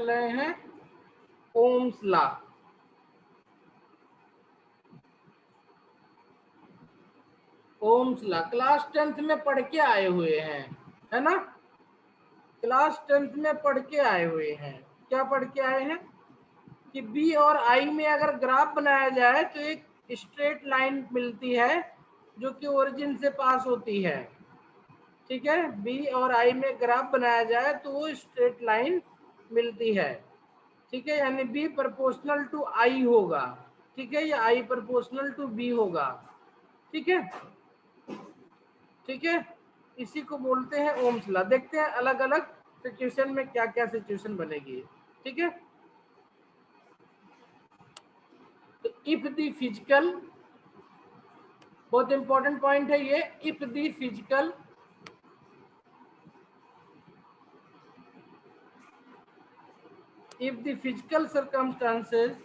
रहे हैं Ohm's law. Ohm's law class 10th में पढ़ के आए हुए हैं, है ना? क्लास 10th में पढ़ के आए हुए हैं। क्या पढ़ के आए हैं कि बी और आई में अगर ग्राफ बनाया जाए तो एक स्ट्रेट लाइन मिलती है जो कि ओरिजिन से पास होती है। ठीक है, बी और आई में ग्राफ बनाया जाए तो वो स्ट्रेट लाइन मिलती है। ठीक है, यानी बी प्रोपोर्शनल टू आई होगा। ठीक है, या आई प्रोपोर्शनल टू बी होगा। ठीक है, ठीक है, इसी को बोलते हैं ओम्स लॉ। देखते हैं अलग अलग सिचुएशन में क्या क्या सिचुएशन बनेगी। ठीक है, तो इफ द फिजिकल, बहुत इंपॉर्टेंट पॉइंट है ये, if the physical if the physical circumstances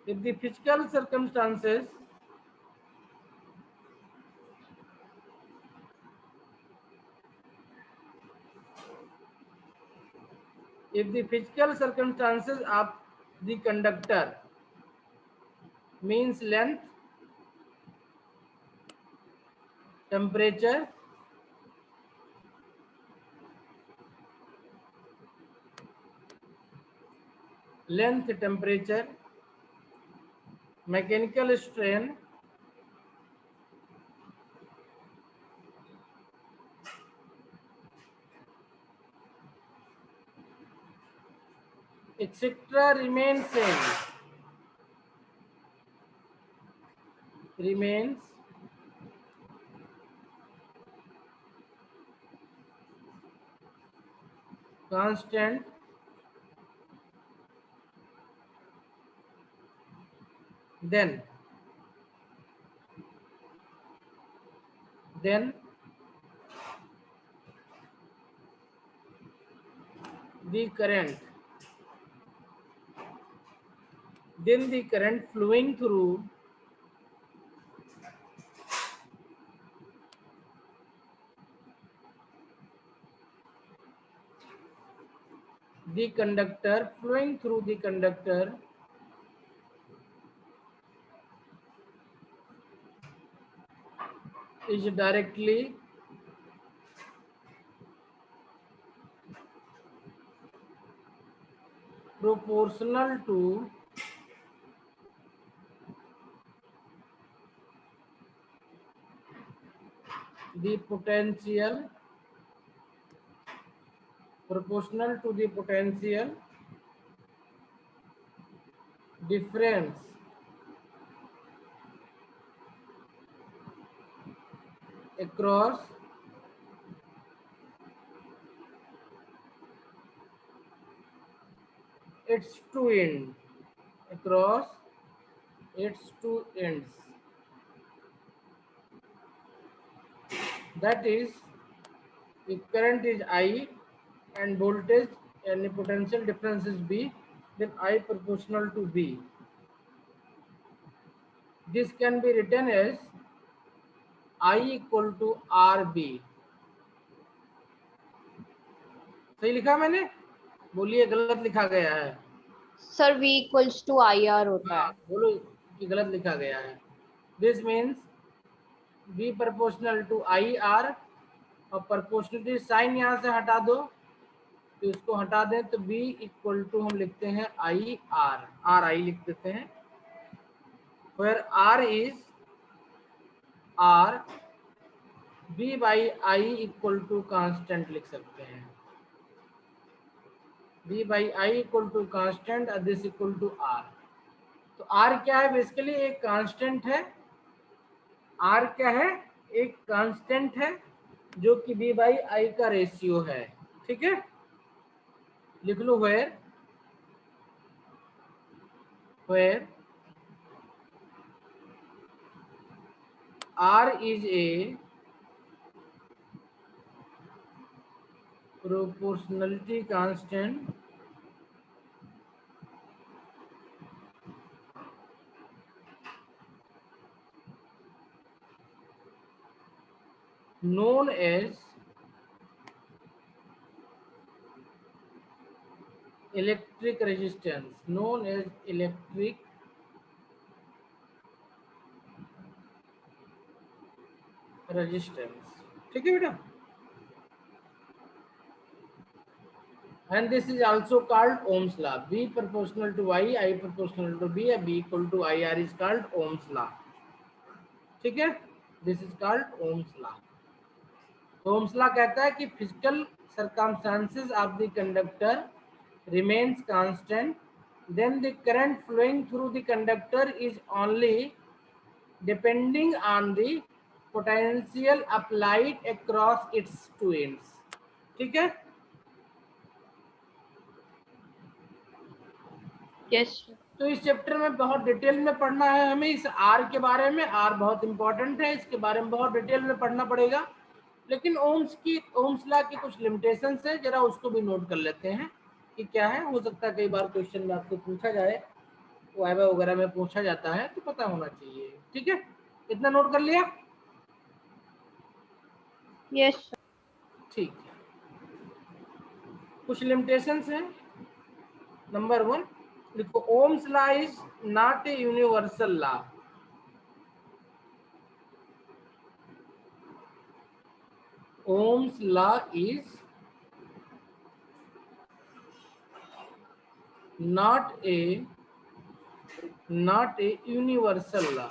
if the physical circumstances if the physical circumstances of the conductor means length, temperature, length, temperature, mechanical strain, etc. remains constant, then the current flowing through the conductor is directly proportional to the potential difference across its two ends. That is, if current is I and voltage and the potential difference is B, then I proportional to B. This can be written as I equal to RB. सही लिखा मैंने? बोलिए गलत लिखा गया है। Sir V equals to IR होता है। बोलो कि गलत लिखा गया है। This means V proportional to IR, और प्रोपोर्शनलिटी साइन यहाँ से हटा दो, तो इसको हटा दें तो B इक्वल टू हम लिखते हैं IR, RI लिख देते हैं, where R is R, B by I equal to constant लिख सकते हैं, B by I equal to constant और दिस इक्वल टू R। तो R क्या है? बेसिकली एक कांस्टेंट है। R क्या है? एक कांस्टेंट है जो कि B by I का रेशियो है। ठीक है, लिख लो where R is a proportionality constant known as electric resistance, known as electric resistance. ठीक है बेटा, and this is also called Ohm's law. B proportional to I, I proportional to B, B equal to IR is called Ohm's law. ठीक है, this is called Ohm's law. Ohm's law कहता है कि physical circumstances of the conductor remains constant, then the current flowing through the conductor is only depending on the potential applied across its two ends. ठीक है, yes sir. तो इस chapter में बहुत detail में पढ़ना है हमें इस आर के बारे में। आर बहुत इंपॉर्टेंट है, इसके बारे में बहुत डिटेल में पढ़ना पड़ेगा। लेकिन ओम्स लॉ की कुछ लिमिटेशंस है, जरा उसको भी नोट कर लेते हैं कि क्या है। हो सकता है कई बार क्वेश्चन में आपको पूछा जाए, वाइवा वगैरह में पूछा जाता है, तो पता होना चाहिए। ठीक है, इतना नोट कर लिया? Yes sir. ठीक है, कुछ लिमिटेशंस हैं। नंबर 1 लिखो, Ohm's law is not a universal law. Ohm's law is not a universal law.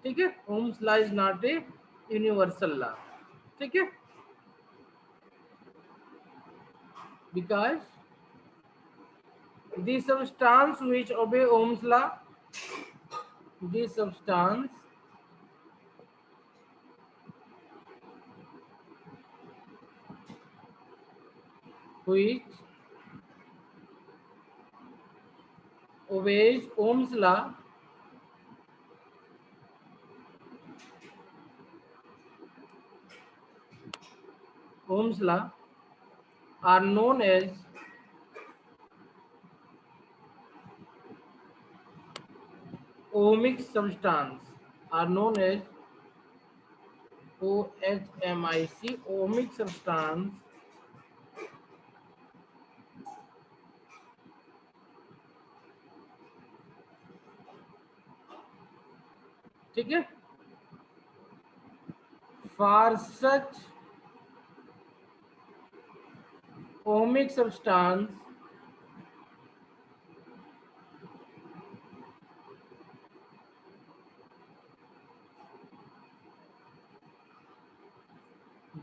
ठीक है, Ohm's law is not a universal law. ठीक है, because the substance which obey Ohm's law, the substance which obeys Ohm's law are known as ohmic substance, are known as OHMIC, ohmic substance ठीक है। For such ohmic substance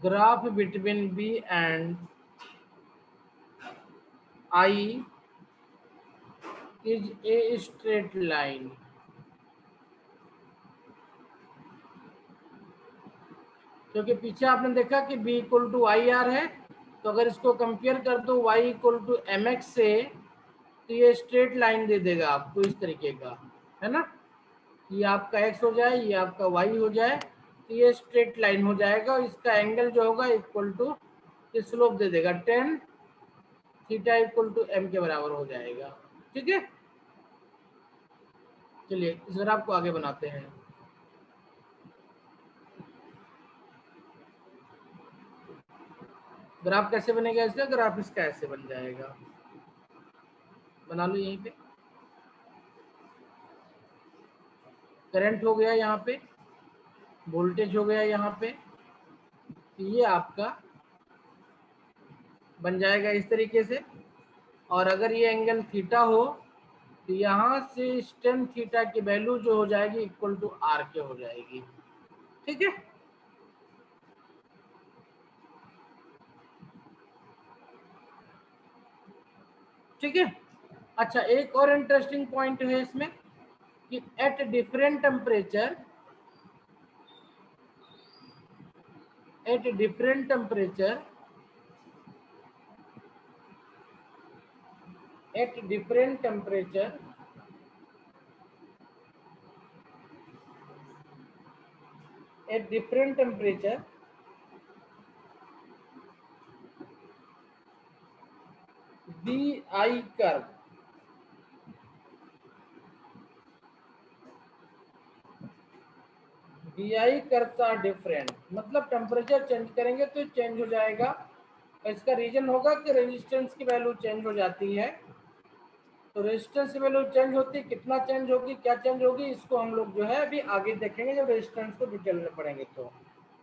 graph between B and I is a straight line। क्योंकि पीछे आपने देखा कि B equal to I R है, तो अगर इसको कंपेयर कर दो Y equal to m x से, तो ये स्ट्रेट लाइन दे देगा आपको इस तरीके का, है ना। ये आपका x हो जाए, ये आपका y हो जाए, तो ये स्ट्रेट लाइन हो जाएगा। और इसका एंगल जो होगा इक्वल टू, ये स्लोप दे देगा tan theta equal to m के बराबर हो जाएगा। ठीक है, चलिए इस ग्राफ को आगे बनाते हैं। ग्राफ कैसे बनेगा इसका? ग्राफ इसका ऐसे बन जाएगा, बना लो यहीं पे। करंट हो गया यहाँ पे, वोल्टेज हो गया यहाँ पे, तो ये आपका बन जाएगा इस तरीके से। और अगर ये एंगल थीटा हो, तो यहाँ से tan थीटा की वैल्यू जो हो जाएगी इक्वल टू आर के हो जाएगी। ठीक है, ठीक है। अच्छा, एक और इंटरेस्टिंग पॉइंट है इसमें कि at different temperature, at different temperature, at different temperature at different temperature the I curve BI curves are different, मतलब टेम्परेचर चेंज करेंगे तो चेंज हो जाएगा। इसका रीजन होगा कि रेजिस्टेंस की वैल्यू चेंज हो जाती है। तो रेजिस्टेंस की वैल्यू चेंज होती है, कितना चेंज होगी, क्या चेंज होगी, इसको हम लोग जो है अभी आगे देखेंगे जब रेजिस्टेंस को डिटेल में पढ़ेंगे। तो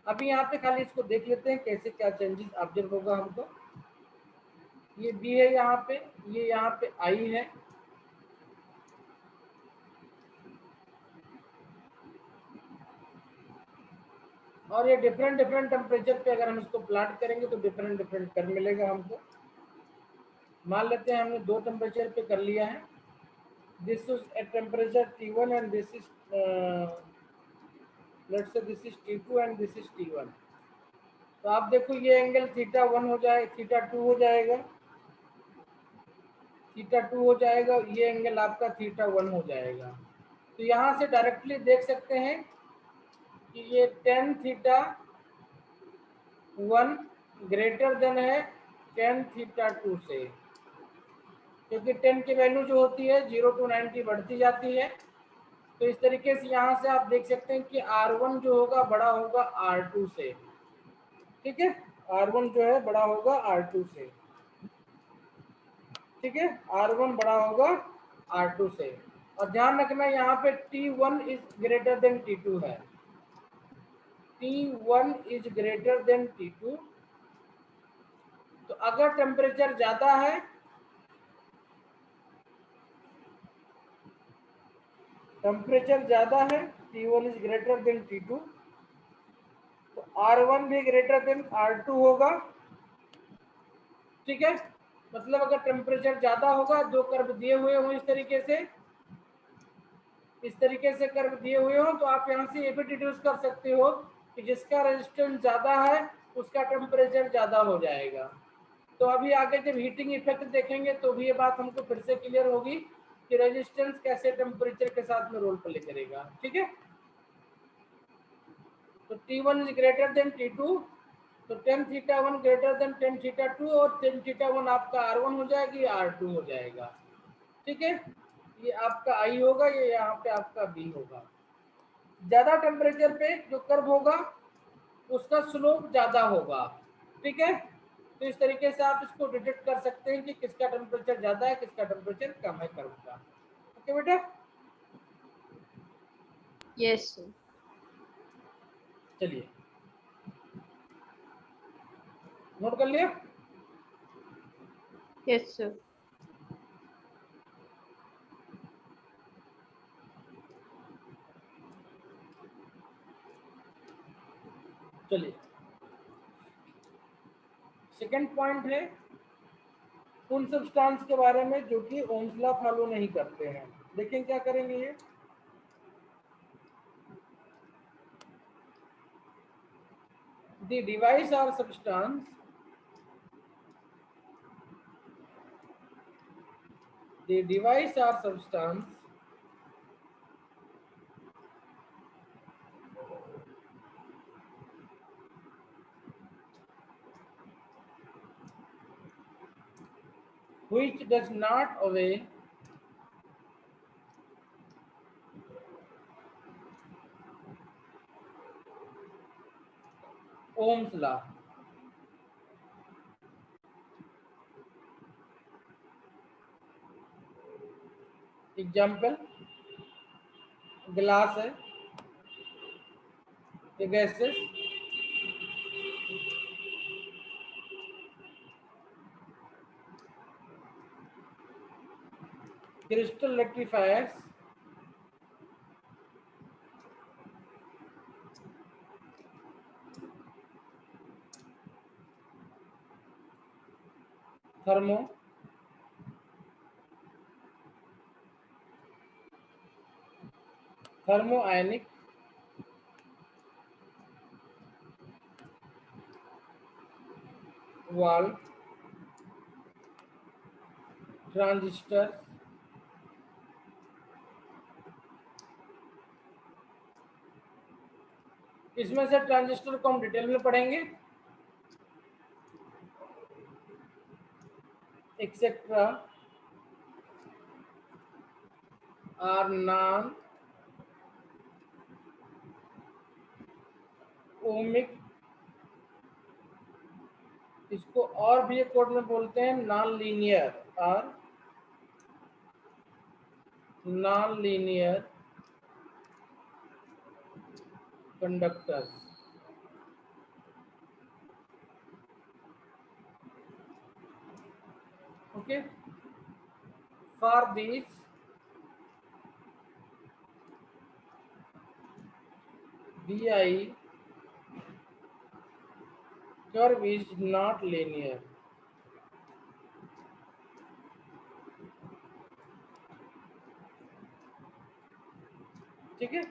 अभी यहाँ पे खाली इसको देख लेते हैं कैसे क्या चेंजेस ऑब्जर्व होगा हमको। ये बी है यहाँ पे, ये यहाँ पे आई है, और ये डिफरेंट डिफरेंट टेम्परेचर पे अगर हम इसको प्लॉट करेंगे तो डिफरेंट डिफरेंट कर मिलेगा हमको। मान लेते हैं हमने दो टेम्परेचर पे कर लिया है। This is at temperature T1 and this is let's say this is T2 and this is T1। तो आप देखो ये एंगल θ1 हो जाए, θ2 हो जाएगा, θ2 हो जाएगा, ये एंगल आपका θ1 हो जाएगा। तो यहाँ से डायरेक्टली देख सकते हैं कि ये tan θ1 ग्रेटर देन है tan θ2 से, क्योंकि 10 की वैल्यू जो होती है 0 to 90 बढ़ती जाती है। तो इस तरीके से यहाँ से आप देख सकते हैं कि R1 जो होगा बड़ा होगा R2 से, ठीक है। R1 जो है बड़ा होगा R2 से, ठीक है, R1 बड़ा होगा R2 से। और ध्यान रखना यहाँ पे T1 is greater than T2 है, T1 is greater than T2। तो अगर टेम्परेचर ज्यादा है, टेम्परेचर ज्यादा है, T1 is greater than T2, तो R1 भी ग्रेटर देन R2 होगा, ठीक है। मतलब अगर टेम्परेचर ज्यादा होगा, दो कर्व दिए हुए हो इस तरीके से, इस तरीके से कर्व दिए हुए हो, तो आप यहाँ से ये भी डिड्यूस कर सकते हो कि जिसका रेजिस्टेंस ज्यादा है उसका टेम्परेचर ज्यादा हो जाएगा। तो अभी आगे जब हीटिंग इफेक्ट देखेंगे तो भी ये बात हमको फिर से क्लियर होगी कि रेजिस्टेंस कैसे टेम्परेचर के साथ में रोल प्ले करेगा, ठीक है। तो T1 is greater than T2, तो tan θ1 ग्रेटर देन tan θ2, और tan θ1 आपका R1 हो जाएगी, R2 हो जाएगा, ठीक है। ये आपका I होगा, ये यहाँ पे आपका B होगा। ज्यादा टेम्परेचर पे जो कर्व होगा उसका स्लोप ज्यादा होगा, ठीक है। तो इस तरीके से आप इसको डिटेक्ट कर सकते हैं कि किसका टेम्परेचर ज्यादा है, किसका टेम्परेचर कम है कर्व का। ओके बेटा, Yes, sir. चलिए नोट कर लिया। Yes, sir. चलिए सेकंड पॉइंट है उन सब्सटेंस के बारे में जो कि ओम्स लॉ फॉलो नहीं करते हैं। देखें क्या करेंगे ये, the device or substance the device or substance which does not obey Ohm's law। Example glass है, ये गैसेस, क्रिस्टल रेक्टिफायर्स, थर्मो आयनिक, वाल्व, ट्रांजिस्टर, इसमें से ट्रांजिस्टर को हम डिटेल में पढ़ेंगे, एक्सेट्रा आर नॉन ओमिक, इसको और भी एक कोड में बोलते हैं नॉन लीनियर और non linear conductors. Okay, for this BI curve is not linear। ठीक है,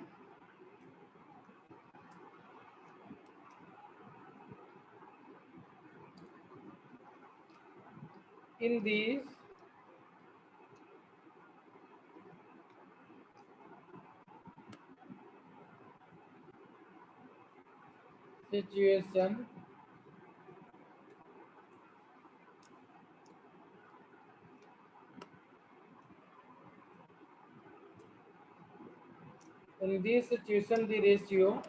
in these situation the ratio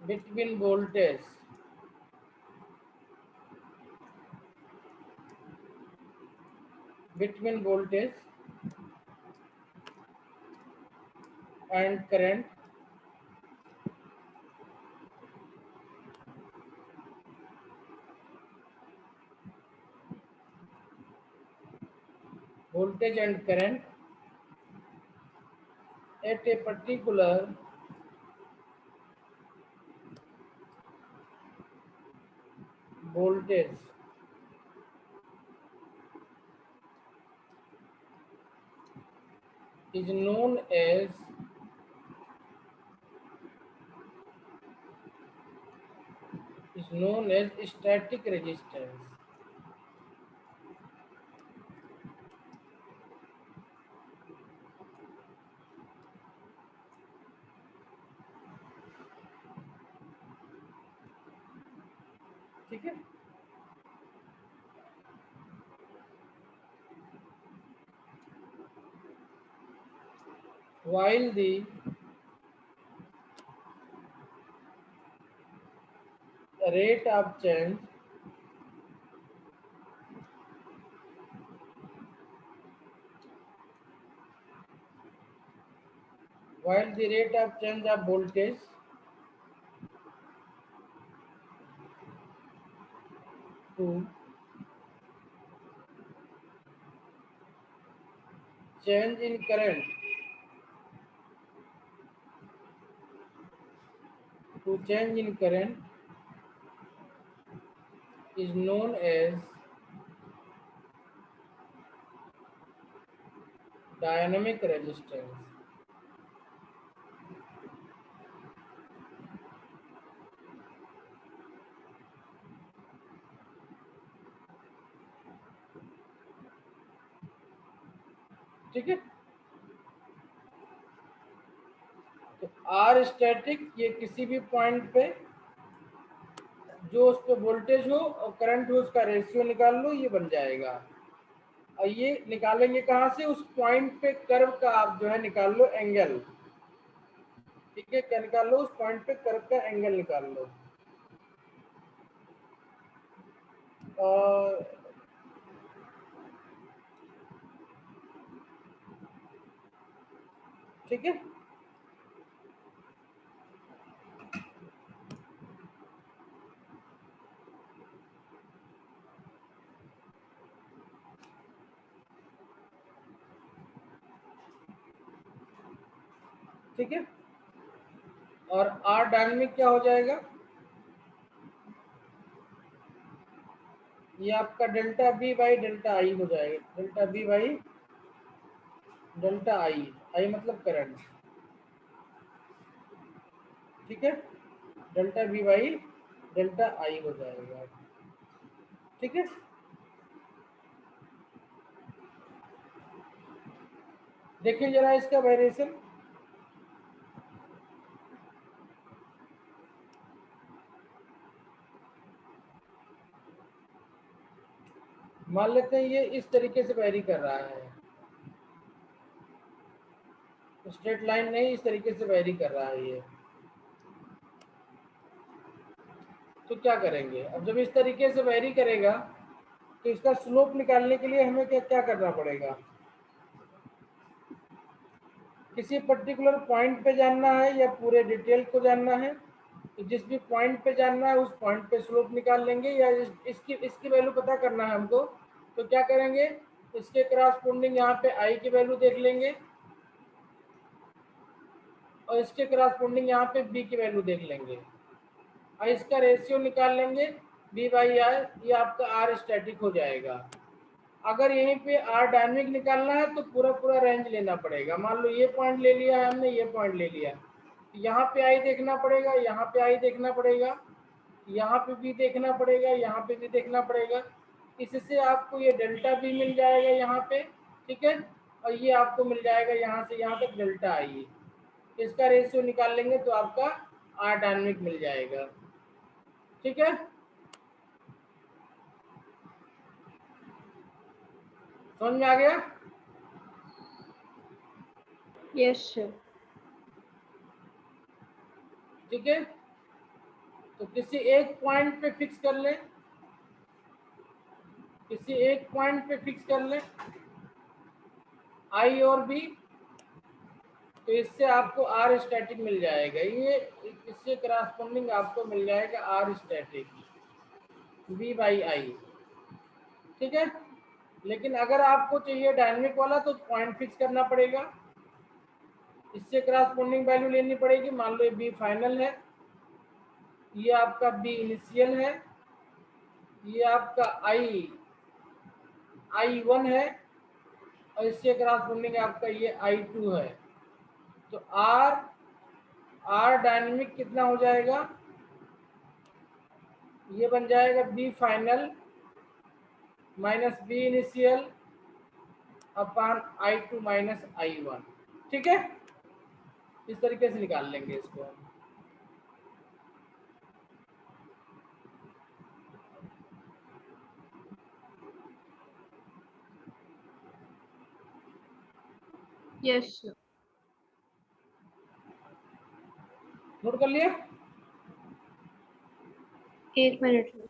between voltage and current at a particular voltage is known as static resistance। ठीक है, while the rate of change of voltage to change in current is known as dynamic resistance। ठीक है, तो are static ये किसी भी point पे जो उस पे वोल्टेज हो और करंट हो उसका रेशियो निकाल लो, ये बन जाएगा। और ये निकालेंगे कहाँ से, उस पॉइंट पे कर्व का आप जो है निकाल लो एंगल। ठीक है, क्या निकाल लो, उस पॉइंट पे कर्व का एंगल निकाल लो। और ठीक है, ठीक है, और आर डायनेमिक क्या हो जाएगा, ये आपका delta B by delta I हो जाएगा। Delta B by delta I, I मतलब करंट। ठीक है, delta B by delta I हो जाएगा। ठीक है, देखिए जरा इसका वेरिएशन। मान लेते हैं ये इस तरीके से वेरी कर रहा है, स्ट्रेट लाइन नहीं, इस तरीके से वेरी कर रहा है ये। तो क्या करेंगे, अब जब इस तरीके से वेरी करेगा तो इसका स्लोप निकालने के लिए हमें क्या क्या करना पड़ेगा, किसी पर्टिकुलर पॉइंट पे जानना है या पूरे डिटेल को जानना है। तो जिस भी पॉइंट पे जानना है उस पॉइंट पे स्लोप निकाल लेंगे, या इसकी वैल्यू पता करना है हमको, तो क्या करेंगे, इसके क्रॉसपोंडिंग यहाँ पे आई की वैल्यू देख लेंगे और इसके क्रॉसपोंडिंग यहाँ पे बी की वैल्यू देख लेंगे और इसका रेशियो निकाल लेंगे बी बाई आर, ये आपका आर स्टैटिक हो जाएगा। अगर यहीं पे आर डायनेमिक निकालना है तो पूरा पूरा रेंज लेना पड़ेगा। मान लो ये पॉइंट ले लिया है हमने, ये पॉइंट ले लिया, यहाँ पे आई देखना पड़ेगा, यहाँ पे आई देखना पड़ेगा, यहाँ पे भी देखना पड़ेगा, यहाँ पे भी देखना पड़ेगा। इससे आपको ये डेल्टा भी मिल जाएगा यहाँ पे, ठीक है, और ये आपको मिल जाएगा यहाँ से यहाँ तक डेल्टा आई। इसका रेशियो निकाल लेंगे तो आपका आर डायनेमिक मिल जाएगा, ठीक है। समझ में आ गया? Yes sir. ठीक है, तो किसी एक पॉइंट पे फिक्स कर लें, किसी एक पॉइंट पे फिक्स कर लें आई और बी, तो इससे आपको आर स्टैटिक मिल जाएगा। ये इससे करस्पॉन्डिंग आपको मिल जाएगा R static B by I, ठीक है। लेकिन अगर आपको चाहिए डायनेमिक वाला तो पॉइंट फिक्स करना पड़ेगा, इससे करस्पॉन्डिंग वैल्यू लेनी पड़ेगी। मान लो ये बी फाइनल है, ये आपका बी इनिशियल है, ये आपका आई वन है और इससे करस्पॉन्डिंग आपका ये आई टू है। तो आर डायनेमिक कितना हो जाएगा, ये बन जाएगा B final minus B initial upon I two minus I one, ठीक है। इस तरीके से निकाल लेंगे इसको हम। Yes sir. नोट कर लिया? एक मिनट सर।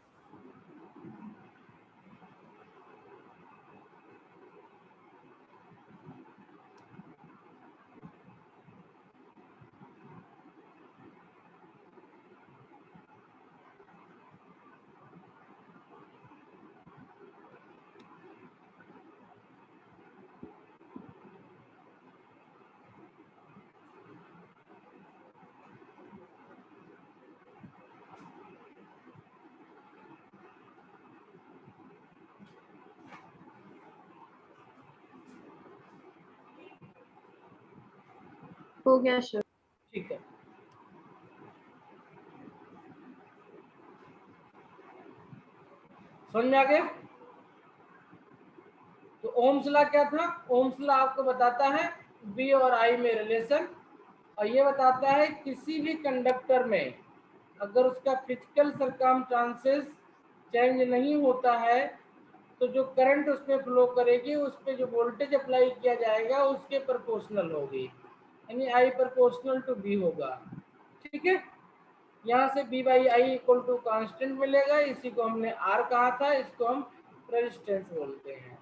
हो गया सर। ठीक है, समझ में आ गया? तो ओम्स लॉ क्या था? ओम्स लॉ आपको बताता है बी और आई में रिलेशन, और ये बताता है किसी भी कंडक्टर में अगर उसका फिजिकल सर्कमस्टांसेस चेंज नहीं होता है तो जो करंट उसमें फ्लो करेगी उस पर जो वोल्टेज अप्लाई किया जाएगा उसके प्रोपोर्शनल होगी, यानी आई प्रोपोर्शनल टू बी होगा, ठीक है। यहाँ से B by I equal to constant मिलेगा, इसी को हमने आर कहा था, इसको हम रेजिस्टेंस बोलते हैं,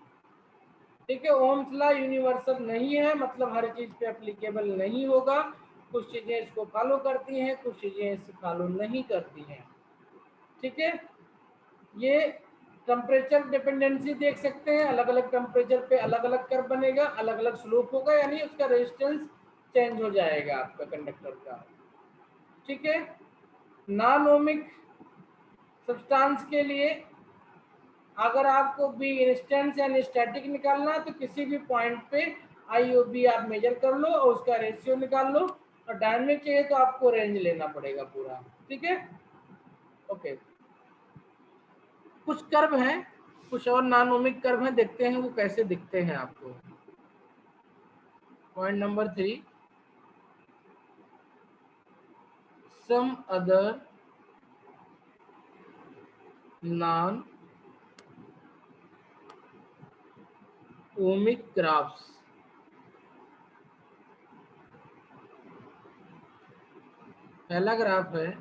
ठीक है। ओम्स लॉ यूनिवर्सल नहीं है, मतलब हर चीज पे एप्लीकेबल नहीं होगा। कुछ चीजें इसको फॉलो करती हैं, कुछ चीजें इसको फॉलो नहीं करती हैं, ठीक है। ये टेम्परेचर डिपेंडेंसी देख सकते हैं, अलग अलग टेम्परेचर पे अलग अलग कर्व बनेगा, अलग अलग स्लोप होगा, यानी उसका रेजिस्टेंस चेंज हो जाएगा आपका कंडक्टर का, ठीक है। नॉन ओमिक सब्सटेंस के लिए अगर आपको बी इंस्टेंस या स्टैटिक निकालना है तो किसी भी पॉइंट पे आई और बी आप मेजर कर लो और उसका रेशियो निकाल लो, और डायनेमिक चाहिए तो आपको रेंज लेना पड़ेगा पूरा, ठीक है। ओके, कुछ कर्व हैं, कुछ और नॉन ओमिक कर्व हैं, देखते हैं वो कैसे दिखते हैं आपको। Point number 3, some other non ohmic graphs. पहला ग्राफ है,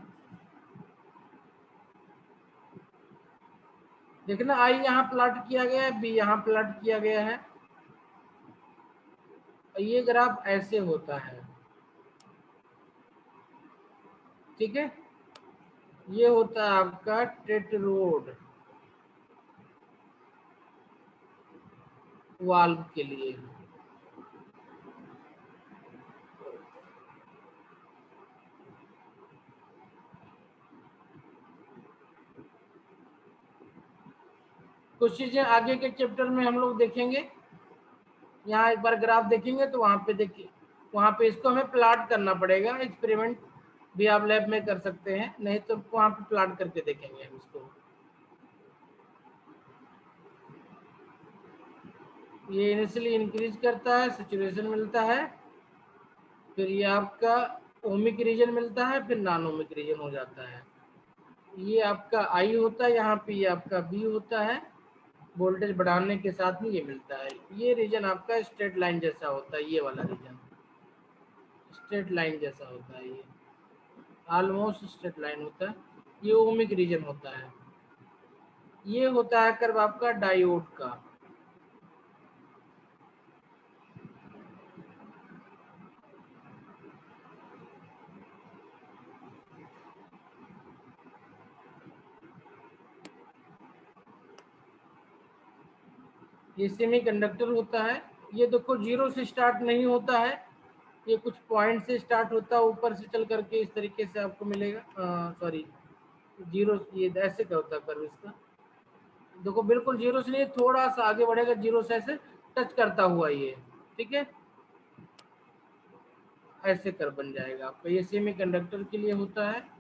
देखना आई यहाँ प्लॉट किया गया है, बी यहाँ प्लॉट किया गया है। ये ग्राफ ऐसे होता है, ठीक है। ये होता है आपका टेट्रोड वाल्व के लिए। कुछ चीजें आगे के चैप्टर में हम लोग देखेंगे। यहाँ एक बार ग्राफ देखेंगे तो वहां पे देखिए, वहां पे इसको हमें प्लॉट करना पड़ेगा। एक्सपेरिमेंट भी आप लैब में कर सकते हैं, नहीं तो वहां पे प्लॉट करके देखेंगे हम इसको। ये इनिशियली इंक्रीज करता है, सैचुरेशन मिलता है, फिर ये आपका ओमिक रीजन मिलता है, फिर नॉन ओमिक रीजन हो जाता है। ये आपका आई होता है, यहाँ पे ये आपका बी होता है। वोल्टेज बढ़ाने के साथ में ये मिलता है। ये रीजन आपका स्ट्रेट लाइन जैसा होता है, ये वाला रीजन स्ट्रेट लाइन जैसा होता है, ये ऑलमोस्ट स्ट्रेट लाइन होता है। ये ओमिक रीजन होता है। ये होता है कर्व आपका डायोड का। ये सेमीकंडक्टर होता है। ये देखो जीरो से स्टार्ट नहीं होता है, ये कुछ पॉइंट से स्टार्ट होता है, ऊपर से चल करके इस तरीके से आपको मिलेगा। सॉरी, जीरो ये ऐसे का होता है कर्व इसका। देखो बिल्कुल जीरो से नहीं, थोड़ा सा आगे बढ़ेगा, जीरो से ऐसे टच करता हुआ ये, ठीक है। ऐसे कर्व बन जाएगा आपका। ये सेमीकंडक्टर के लिए होता है।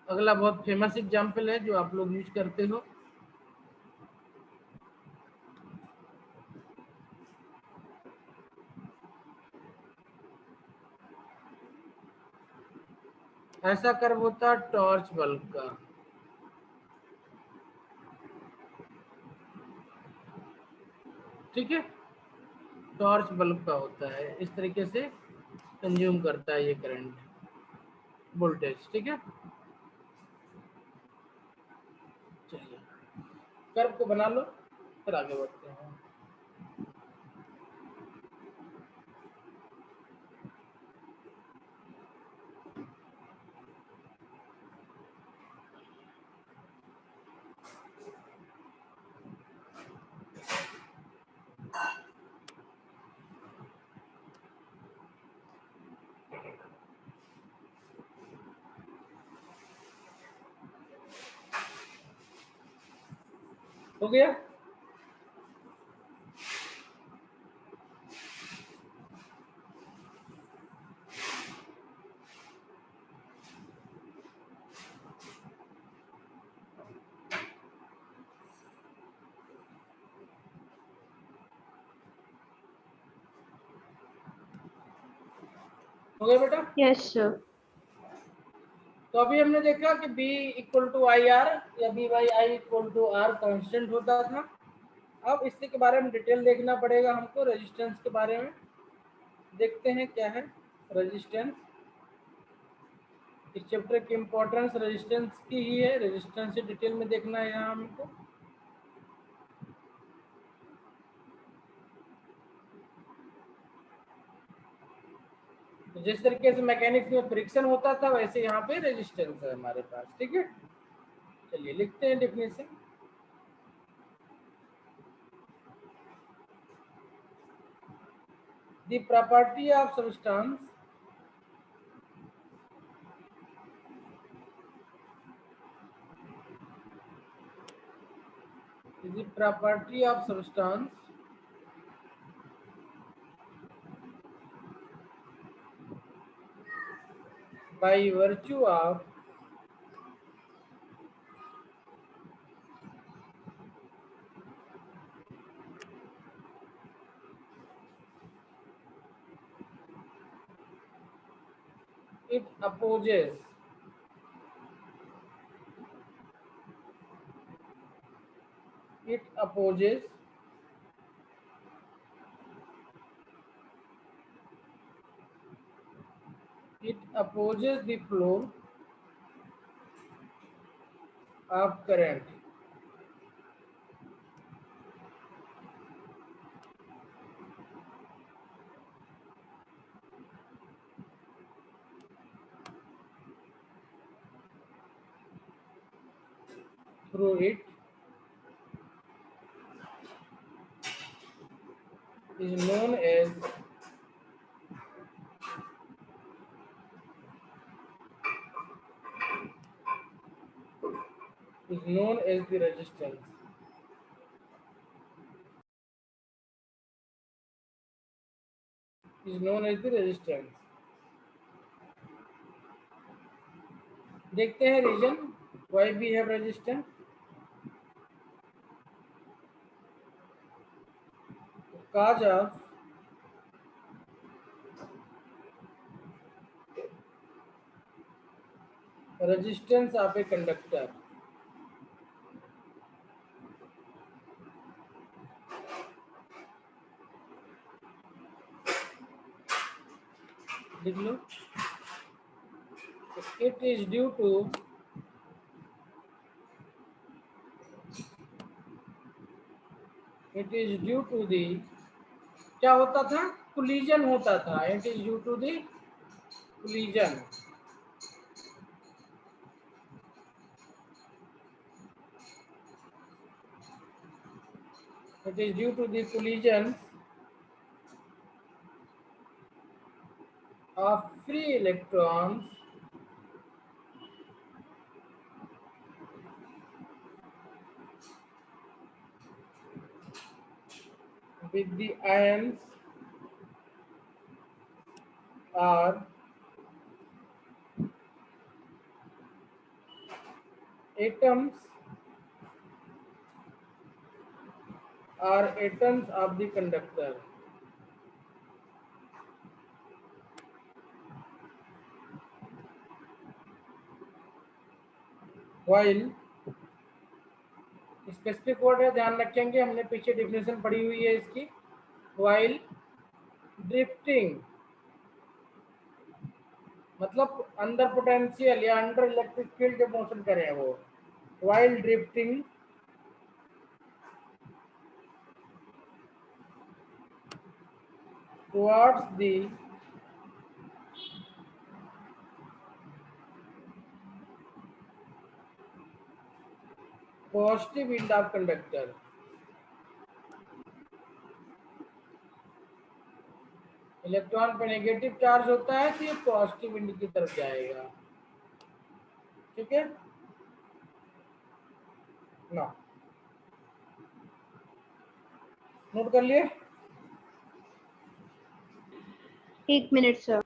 अगला बहुत फेमस एग्जांपल है जो आप लोग यूज करते हो। ऐसा कर्व होता है टॉर्च बल्ब का, ठीक है। टॉर्च बल्ब का होता है, इस तरीके से कंज्यूम करता है ये करंट वोल्टेज, ठीक है। चलिए कर्व को बना लो, फिर आगे बढ़ते हैं। हो गया। हो गया बेटा। Yes, sir. तो अभी हमने देखा कि B equal to I R या B by I equal to R constant होता था। अब इसी के बारे में डिटेल देखना पड़ेगा हमको। रेजिस्टेंस के बारे में देखते हैं क्या है रेजिस्टेंस। इस चैप्टर की इम्पोर्टेंस रेजिस्टेंस की ही है। रेजिस्टेंस से डिटेल में देखना है यहाँ हमको। तो जिस तरीके से मैकेनिक्स में फ्रिक्शन होता था, वैसे यहाँ पे रेजिस्टेंस है हमारे पास, ठीक है। चलिए लिखते हैं definition. The property of substance the property of substance by virtue of it opposes it opposes it opposes the flow of current through it is known as the resistance. Is known as the resistance. देखते हैं reason why we have resistance. Cause of resistance of a conductor लिख लो. It is due to the क्या होता था, collision होता था. It is due to the collision. It is due to the collisions of free electrons with the ions or atoms of the conductor. While specific word है, ध्यान रखेंगे, हमने पीछे डिफिनेशन पढ़ी हुई है इसकी. While ड्रिफ्टिंग मतलब अंडर पोटेंशियल या अंडर इलेक्ट्रिक फील्ड जब मोशन करें वो. While drifting towards the positive end of conductor. Electron पे नेगेटिव चार्ज होता है तो ये पॉजिटिव एंड की तरफ जाएगा. ठीक है ना, नोट कर लिए. 1 minute, sir.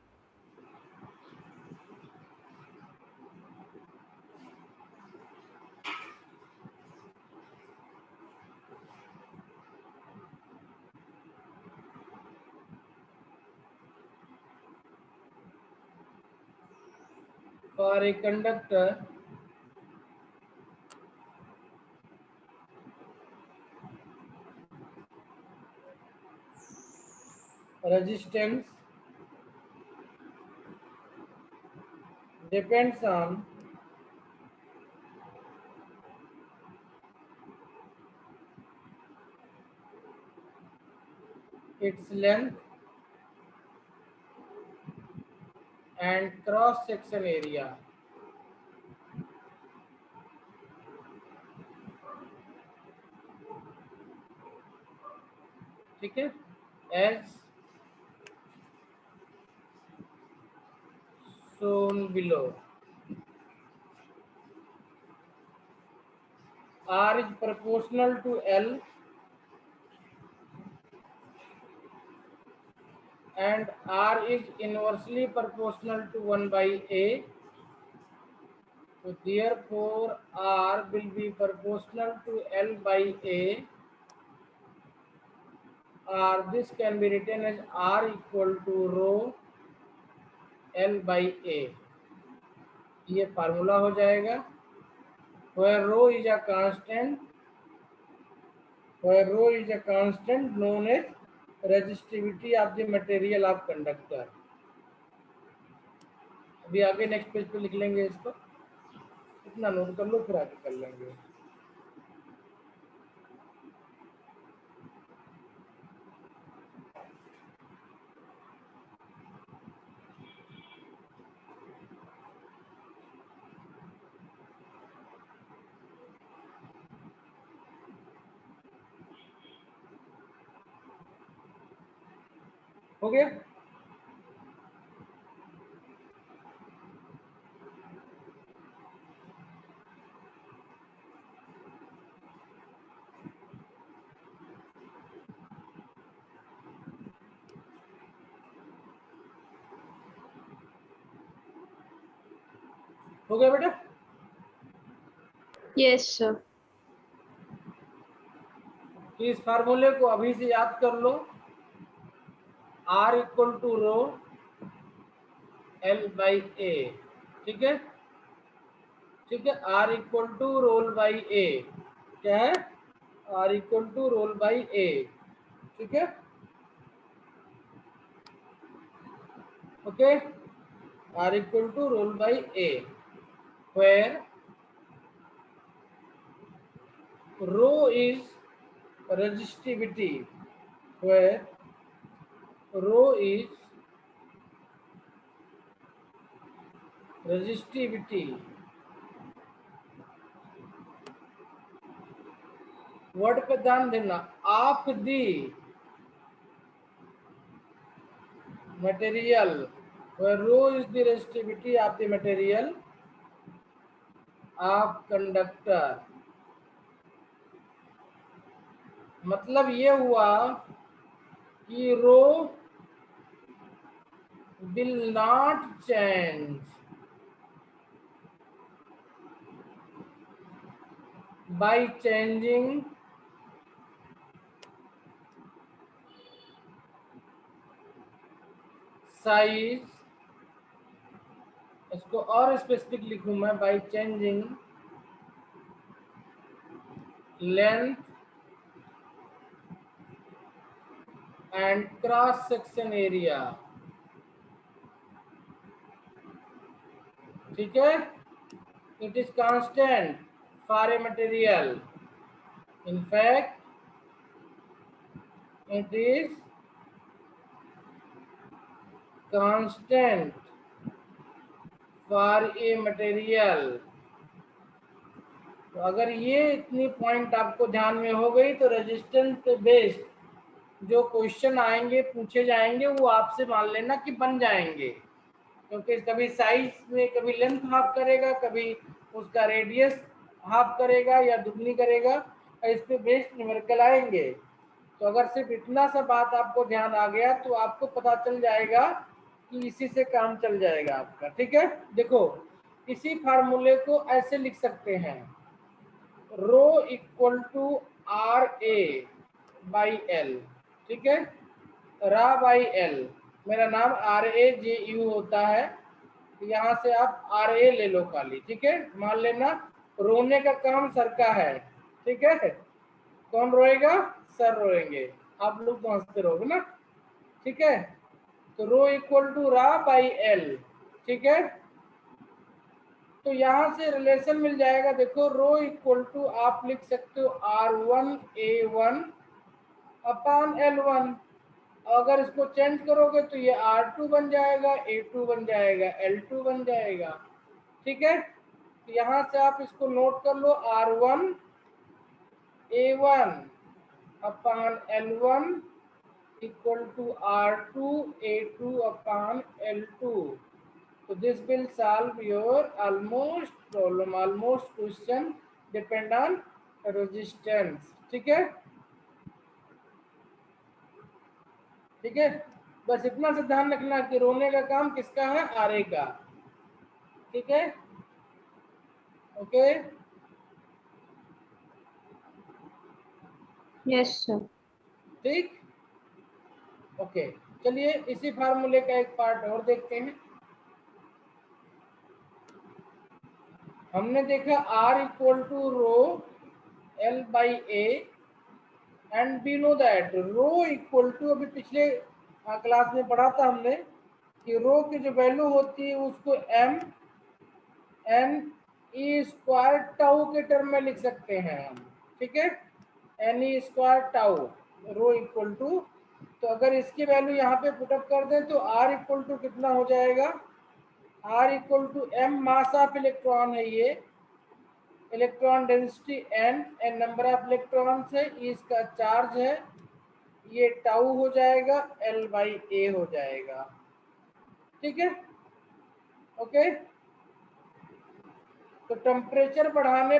For a conductor, resistance depends on its length and cross section area. ठीक है, as shown below. R is proportional to L and R is inversely proportional to 1 by A. So therefore R will be proportional to L by A, or this can be written as R equal to rho L by A, ये formula हो जाएगा। where rho is a constant known as resistivity of the material of conductor। अभी आगे next page पे लिख लेंगे इसको, इतना नोट कर लो फिर आगे कर लेंगे। हो गया? हो गया बेटा? Yes, sir. तो इस फार्मूले को अभी से याद कर लो, R equal to rho L by A, ठीक है? ठीक है, R equal to rho L by A, क्या है? R equal to rho L by A, ठीक है? Okay, R equal to rho L by A, where rho is resistivity, where rho is resistivity, word पे ध्यान देना, of the material, where rho is the resistivity of the material of conductor। मतलब ये हुआ कि रो will not change by changing size, इसको और specific लिखूं मैं, by changing length and cross section area, ठीक है? It is constant for a material, in fact it is constant for a material। तो अगर ये इतनी पॉइंट आपको ध्यान में हो गई तो रेजिस्टेंस पे बेस्ड जो क्वेश्चन आएंगे, पूछे जाएंगे, वो आपसे मान लेना कि बन जाएंगे, क्योंकि कभी साइज में कभी लेंथ हाफ करेगा, कभी उसका रेडियस हाफ करेगा या दुगनी करेगा, इस पे बेस्ड न्यूमेरिकल आएंगे। तो अगर सिर्फ इतना सा बात आपको ध्यान आ गया तो आपको पता चल जाएगा कि इसी से काम चल जाएगा आपका, ठीक है? देखो, इसी फार्मूले को ऐसे लिख सकते हैं, rho equal to R A by L, ठीक है? रा बाई एल, मेरा नाम आर ए जे यू होता है, तो यहाँ से आप आर ए ले लो खाली, ठीक है? मान लेना रोने का काम सर का है, ठीक है? कौन रोएगा? सर रोएंगे, आप लोग तो हंसते रहोगे ना, ठीक है? तो रो इक्वल टू रा बाई एल, ठीक है? तो यहाँ से रिलेशन मिल जाएगा, देखो रो इक्वल टू आप लिख सकते हो R1A1 अपॉन L1, अगर इसको चेंज करोगे तो ये R2 बन जाएगा, A2 बन जाएगा, L2 बन जाएगा, ठीक है? तो यहाँ से आप इसको नोट कर लो, R1A1 upon L1 equal to R2A2 upon L2। So this will solve your almost problem, almost question depend on resistance, ठीक है? ठीक है, बस इतना सा ध्यान रखना कि रोने का काम किसका है? आर का, ठीक है? Okay, Yes, sir. ठीक, ओके। चलिए इसी फार्मूले का एक पार्ट और देखते हैं। हमने देखा R equal to rho L by A, and we know that rho equal to, अभी पिछले क्लास में पढ़ा था हमने कि रो की जो वैल्यू होती है उसको m n e square tau के टर्म में लिख सकते हैं हम, ठीक है, n e square tau rho equal to. तो अगर इसकी वैल्यू यहाँ पे पुटअप कर दें तो r इक्वल टू कितना हो जाएगा, r equal to m mass of electron है, ये electron density n, number of electrons है, e इसका चार्ज है, ये टाउ हो जाएगा, L बाई ए हो जाएगा, ठीक है, ओके। तो टेम्परेचर बढ़ाने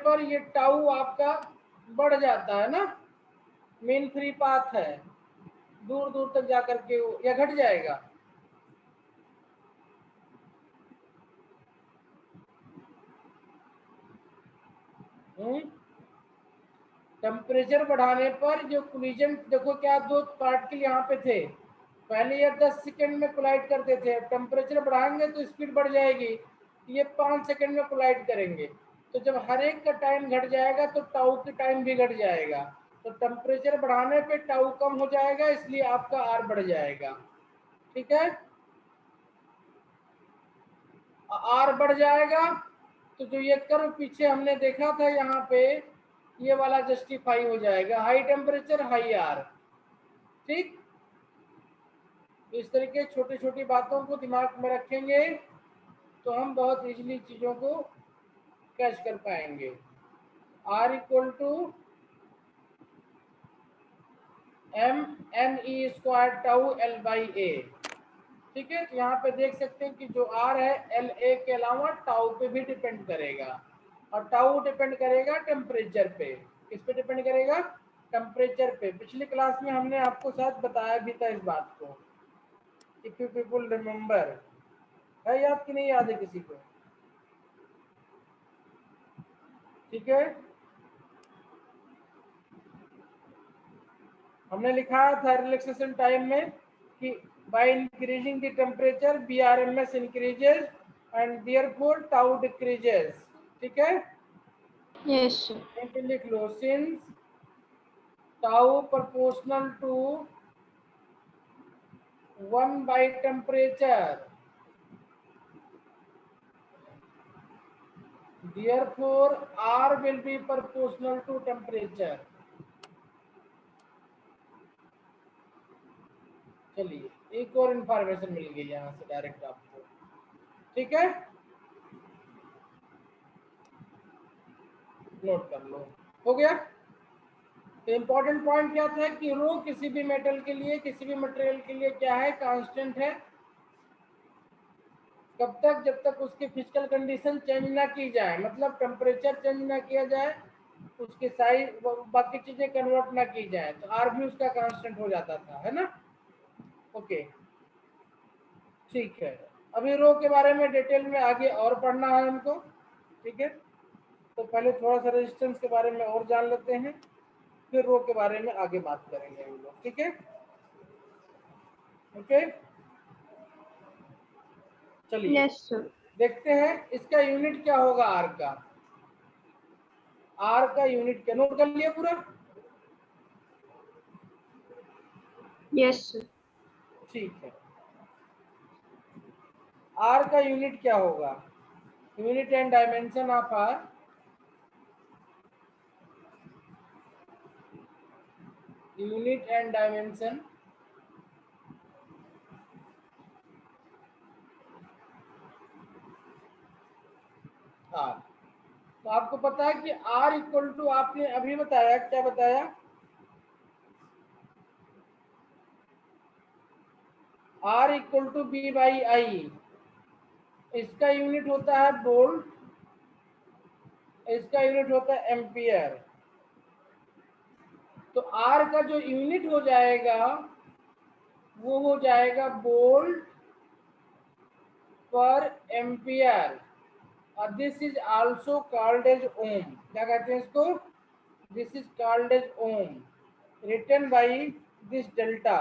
पर ये टाउ आपका बढ़ जाता है ना, मीन फ्री पाथ है, दूर दूर तक जाकर के या घट जाएगा, टेम्परेचर बढ़ाने पर जो कोलिजन, देखो क्या दो पार्टिकल यहाँ पे थे, पहले ये 10 सेकंड में कोलाइड करते थे, टेम्परेचर बढ़ाएंगे तो स्पीड बढ़ जाएगी, ये 5 सेकंड में कोलाइड करेंगे, तो जब हर एक का टाइम घट जाएगा तो टाउ की टाइम भी घट जाएगा, तो टेम्परेचर बढ़ाने पे टाउ कम हो जाएगा, इसलिए आपका आर बढ़ जाएगा, ठीक है। आर बढ़ जाएगा तो जो ये कर्व पीछे हमने देखा था यहाँ पे, ये वाला जस्टिफाई हो जाएगा, हाई टेम्परेचर हाई आर, ठीक। इस तरीके छोटी छोटी बातों को दिमाग में रखेंगे तो हम बहुत इजीली चीजों को कैच कर पाएंगे। R equal to m n e square tau L by A, ठीक है। तो यहाँ पे देख सकते हैं कि जो आर है एल ए के अलावा टाउ पे भी डिपेंड करेगा, और टाउ डिपेंड करेगा टेम्परेचर पे, किस पे डिपेंड करेगा, टेम्परेचर पे। पिछली क्लास में हमने आपको साथ बताया भी था इस बात को, इफ यू पीपल रिमेम्बर, है याद कि नहीं याद है किसी को, ठीक है। हमने लिखा था रिलैक्सेशन टाइम में कि by increasing the temperature BRMS increases and therefore tau decreases, ठीक है। Yes, sir. यहीं पे लिख लो, since tau proportional to 1 by temperature, therefore R will be proportional to temperature. चलिए एक और इंफॉर्मेशन मिल गई यहाँ से डायरेक्ट आपको, ठीक है, नोट कर लो, हो गया। तो इम्पोर्टेंट पॉइंट क्या था कि रो किसी भी मेटल के लिए, किसी भी मटेरियल के लिए क्या है, कांस्टेंट है, कब तक, जब तक उसकी फिजिकल कंडीशन चेंज ना की जाए, मतलब टेम्परेचर चेंज ना किया जाए, उसके साइज बाकी चीजें कन्वर्ट ना की जाए, तो आर भी उसका कांस्टेंट हो जाता था, है ना, ओके, ठीक है। अभी रो के बारे में डिटेल में आगे और पढ़ना है हमको, ठीक है। तो पहले थोड़ा सा रेजिस्टेंस के बारे में और जान लेते हैं, फिर रो के बारे में आगे बात करेंगे हम लोग, ठीक है, ओके। चलिए Yes, sir. देखते हैं इसका यूनिट क्या होगा, आर का, आर का यूनिट क्या, नोट कर लिया पूरा, Yes, sir. ठीक है। आर का यूनिट क्या होगा, unit and dimension of R, unit and dimension R. तो आपको पता है कि आर इक्वल टू, आपने अभी बताया, क्या बताया, R equal to B by I, इसका यूनिट होता है वोल्ट, इसका यूनिट होता है एम्पियर। तो आर का जो यूनिट हो जाएगा वो हो जाएगा वोल्ट पर एम्पियर, और this is also called as ohm, क्या कहते हैं इसको, this is called as ohm, written by this delta,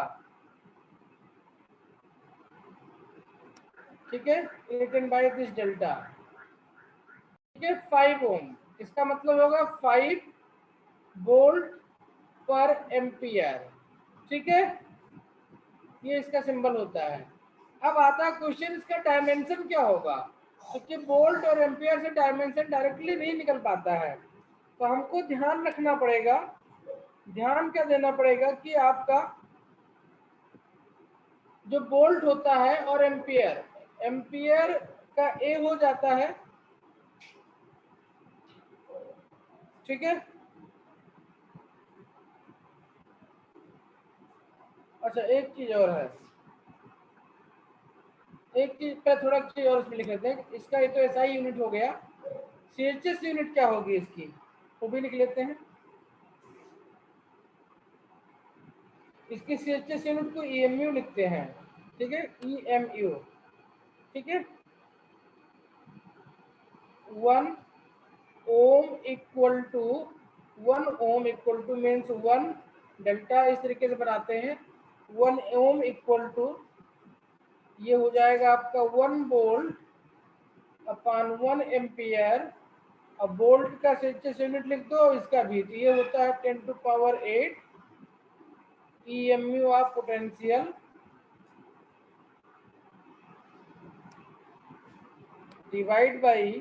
ठीक है, रिटन बाय दिस डेल्टा, ठीक है, 5 ओम, इसका मतलब होगा 5 वोल्ट पर एम्पियर, ठीक है, ये इसका सिंबल होता है। अब आता है क्वेश्चन, इसका डायमेंशन क्या होगा, क्योंकि वोल्ट और एम्पियर से डायमेंशन डायरेक्टली नहीं निकल पाता है, तो हमको ध्यान रखना पड़ेगा, ध्यान क्या देना पड़ेगा कि आपका जो वोल्ट होता है और एम्पियर, एम्पियर का ए हो जाता है, ठीक है। अच्छा एक चीज और है, एक चीज पर थोड़ा चीज और इसमें लिख लेते हैं, इसका ये तो एसआई यूनिट हो गया, सीएचएस यूनिट क्या होगी इसकी, वो भी लिख लेते हैं। इसकी सीएचएस यूनिट को ईएमयू लिखते हैं, ठीक है, ईएमयू, ठीक है। 1 ohm equal to 1 ohm equal to means 1 delta, इस तरीके से बनाते हैं। 1 ओम इक्वल टू ये हो जाएगा आपका 1 वोल्ट अपॉन 1 एम्पियर। अब वोल्ट का सीएचएस यूनिट लिख दो, इसका भी, तो ये होता है 10 to power 8 EMU of potential divide by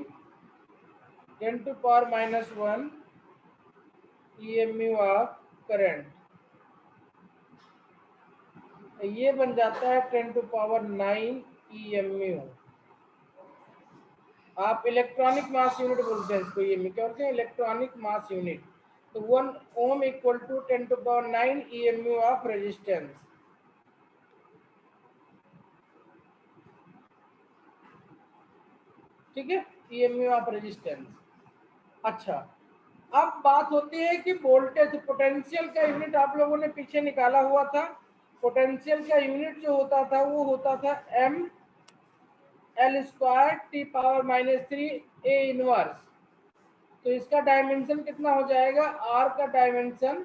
10 to power minus 1 EMU of current, ये बन जाता है 10 टू पावर 9 ईएमयू। आप इलेक्ट्रॉनिक मास यूनिट बोलते हैं इसको, ईएमयू क्या बोलते हैं, इलेक्ट्रॉनिक मास यूनिट। तो 1 ohm equal to 10 to power 9 EMU of resistance, ठीक है, ईएमयू ऑफ रेजिस्टेंस। अच्छा अब बात होती है कि वोल्टेज, पोटेंशियल का यूनिट आप लोगों ने पीछे निकाला हुआ था, पोटेंशियल का यूनिट जो होता था वो होता था M L square T power minus 3 A inverse. तो इसका डायमेंशन कितना हो जाएगा, आर का डायमेंशन,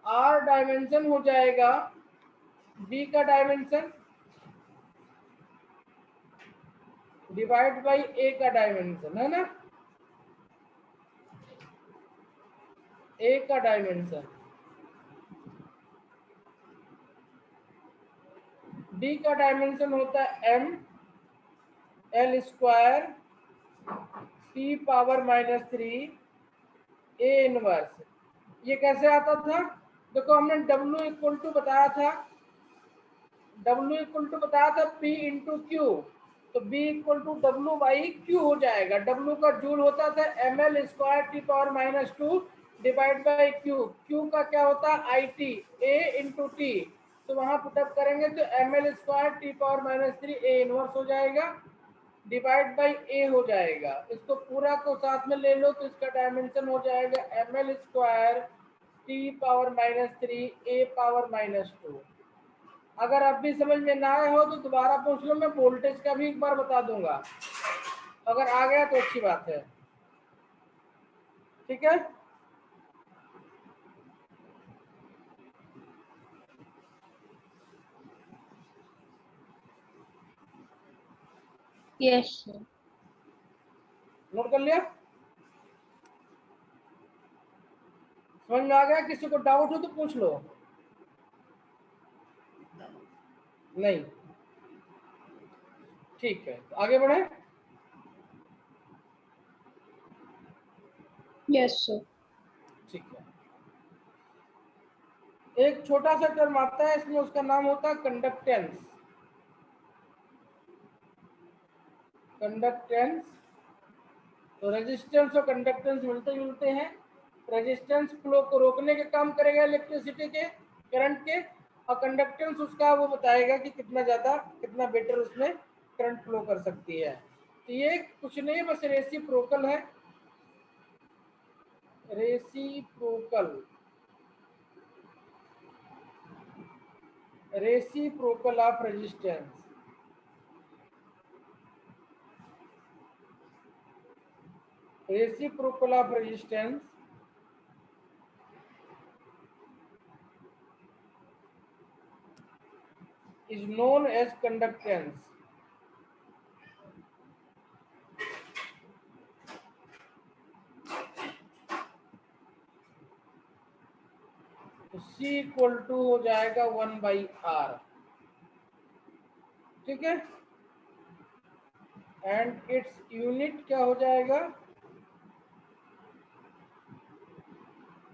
आर डायमेंशन हो जाएगा बी का डायमेंशन डिवाइड बाई ए का डायमेंशन, है ना, ए का डायमेंशन। डी का डायमेंशन होता है M L square T power minus 3 A inverse. ये कैसे आता था, देखो हमने W इक्वल टू बताया था, W इक्वल टू बताया था P इंटू क्यू, तो B equal to W by Q हो जाएगा। W का जूल होता था M L square T power minus 2 divide by Q, Q का क्या होता है I T, A into T, तो वहां पुटअप करेंगे तो M L square T power minus 3 A inverse हो जाएगा डिवाइड बाई ए हो जाएगा। इसको पूरा को साथ में ले लो तो इसका डायमेंशन हो जाएगा M L square T power minus 3 A power minus 2। अगर अब भी समझ में ना आया हो तो दोबारा पूछ लो, मैं वोल्टेज का भी एक बार बता दूंगा, अगर आ गया तो अच्छी बात है, ठीक है। Yes, sir. नोट कर लिया, समझ में आ गया, किसी को डाउट हो तो पूछ लो, नहीं, ठीक है, तो आगे बढ़े। Yes, sir. ठीक है, एक छोटा सा टर्म आता है इसमें, उसका नाम होता है कंडक्टेंस, कंडक्टेंस। तो रेजिस्टेंस और कंडक्टेंस मिलते जुलते हैं, रेजिस्टेंस फ्लो को रोकने के काम करेगा इलेक्ट्रिसिटी के, करंट के, और कंडक्टेंस उसका वो बताएगा कि कितना ज़्यादा कितना बेटर उसमें करंट फ्लो कर सकती है। तो ये कुछ नहीं बस रेसिप्रोकल है, reciprocal, reciprocal of resistance, reciprocal of resistance is known as conductance. तो C इक्वल टू हो जाएगा 1/R, ठीक है। एंड इट्स यूनिट क्या हो जाएगा?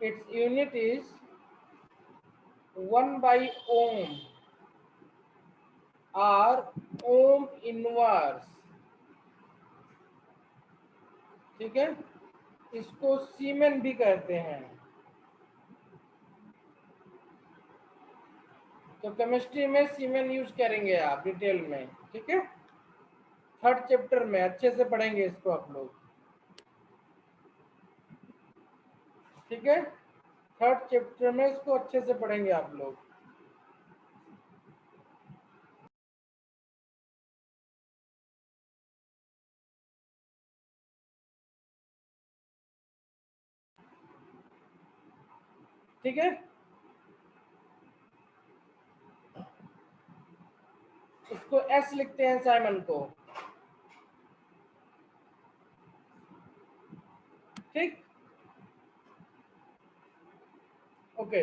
इट्स यूनिट इज 1/ओम, R ओम इनवर्स, ठीक है। इसको सीमेन भी कहते हैं। तो केमिस्ट्री में सीमेन यूज करेंगे आप डिटेल में, ठीक है। थर्ड चैप्टर में अच्छे से पढ़ेंगे इसको आप लोग, ठीक है। थर्ड चैप्टर में इसको अच्छे से पढ़ेंगे आप लोग। ठीक है, इसको एस लिखते हैं साइमन को, ठीक। ओके